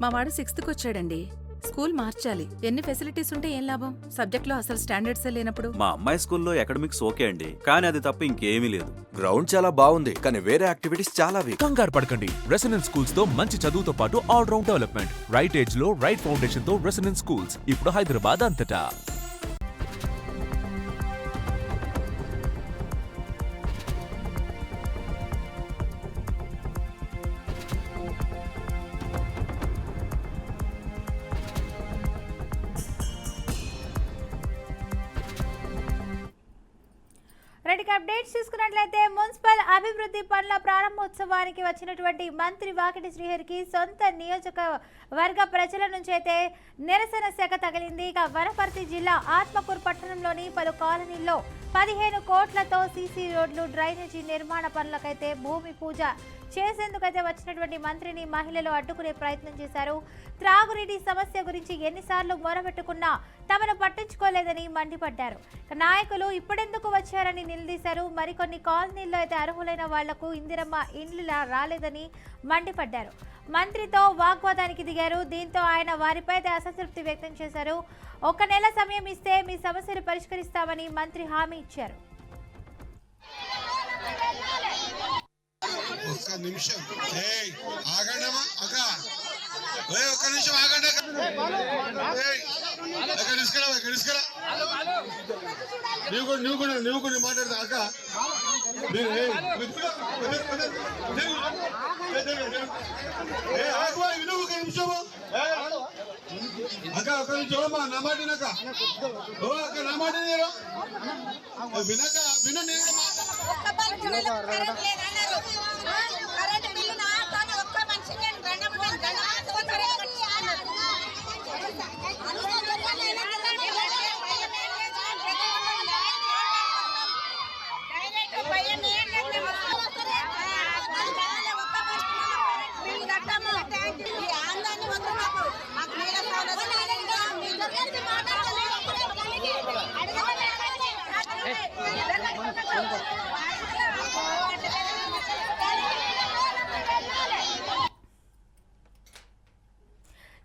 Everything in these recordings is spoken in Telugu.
మా వాడు 6th వచ్చాడండి. స్కూల్ మార్చాలి. ఎన్ని ఫెసిలిటీస్ ఉంటే ఏం లాభం? సబ్జెక్ట్లో అసలు స్టాండర్డ్సే లేనప్పుడు. మా అమ్మాయి స్కూల్లో అకాడమిక్స్ ఓకే అండి, కానీ అది తప్ప ఇంకేమీ లేదు. గ్రౌండ్ చాలా బాగుంది, కానీ వేరే యాక్టివిటీస్ చాలా వీక్. కంగారు పడకండి. రెసిడెన్స్ స్కూల్స్ తో మంచి చదువుతో పాటు all round development. Right age లో రైట్ ఫౌండేషన్ తో రెసిడెన్స్ స్కూల్స్ ఇప్పుడు హైదరాబాద్ అంతటా. రెడ్డికి అప్డేట్స్ చూసుకున్నట్లయితే మున్సిపల్ అభివృద్ధి పనుల ప్రారంభోత్సవానికి వచ్చినటువంటి మంత్రి వాకిటి శ్రీహరికి సొంత నియోజకవర్గ ప్రజల నుంచి అయితే నిరసన శాఖ తగిలింది. ఇక వనపర్తి జిల్లా ఆత్మకూరు పట్టణంలోని పలు కాలనీల్లో 15 కోట్లతో సీసీ రోడ్లు డ్రైనేజీ నిర్మాణ పనులకైతే భూమి పూజ చేసేందుకైతే వచ్చినటువంటి మంత్రిని మహిళలు అడ్డుకునే ప్రయత్నం చేశారు. త్రాగునీటి సమస్య గురించి ఎన్నిసార్లు మొరబెట్టుకున్నా తమను పట్టించుకోలేదని మండిపడ్డారు. నాయకులు ఇప్పుడెందుకు వచ్చారని నిలదీశారు. మరికొన్ని కాలనీల్లో అయితే అర్హులైన వాళ్లకు ఇందిరమ్మ ఇండ్లు రాలేదని మండిపడ్డారు. మంత్రితో వాగ్వాదానికి దిగారు. దీంతో ఆయన వారిపై అసంతృప్తి వ్యక్తం చేశారు. 1 నెల సమయం ఇస్తే మీ సమస్యలు పరిష్కరిస్తామని మంత్రి హామీ ఇచ్చారు. ఒక్క నిమిషం ఆగండమ్మా అక్క, ఒక్క నిమిషం ఆగండి. నువ్వు కూడా మాట్లాడతా అక్క. విను ఒక నిమిషము అక్క, ఒక్క నిమిషం నా మాట వినక. ఓ అక్క నా మాట వినక విను. నేను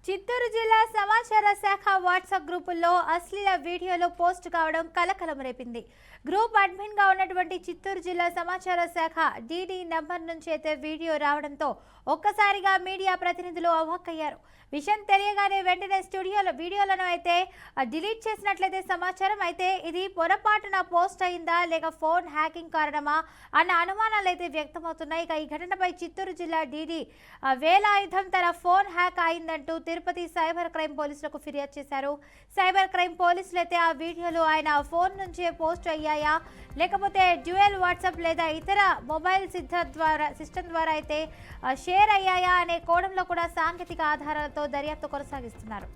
చిత్తూరు జిల్లా సమాచార శాఖ వాట్సాప్ గ్రూపుల్లో అశ్లీల వీడియోలు పోస్ట్ కావడం కలకలం రేపింది. గ్రూప్ అడ్మిన్ గా ఉన్నటువంటి చిత్తూరు జిల్లా సమాచార శాఖ డీడీ నెంబర్ నుంచి అయితే వీడియో రావడంతో ఒక్కసారిగా మీడియా ప్రతినిధులు అవాక్కయ్యారు. విషయం తెలియగానే వెంటనే స్టూడియోలో వీడియోలను అయితే డిలీట్ చేసినట్లయితే సమాచారం. అయితే ఇది పొరపాటున పోస్ట్ అయిందా లేక ఫోన్ హ్యాకింగ్ కారణమా అన్న అనుమానాలు అయితే వ్యక్తమవుతున్నాయి. ఇక ఈ ఘటనపై చిత్తూరు జిల్లా డీడీ వేలాయుధం తన ఫోన్ హ్యాక్ అయిందంటూ తిరుపతి సైబర్ క్రైమ్ పోలీసులకు ఫిర్యాదు చేశారు. సైబర్ క్రైమ్ పోలీసులు అయితే ఆ వీడియోలు ఆయన ఫోన్ నుంచే పోస్ట్ అయ్యాయా లేకపోతే డ్యూయల్ వాట్సాప్ లేదా ఇతర మొబైల్ సిస్టమ్ ద్వారా అయితే షేర్ అయ్యాయా అనే కోణంలో కూడా సాంకేతిక ఆధారాలతో దర్యాప్తు కొనసాగిస్తున్నారు.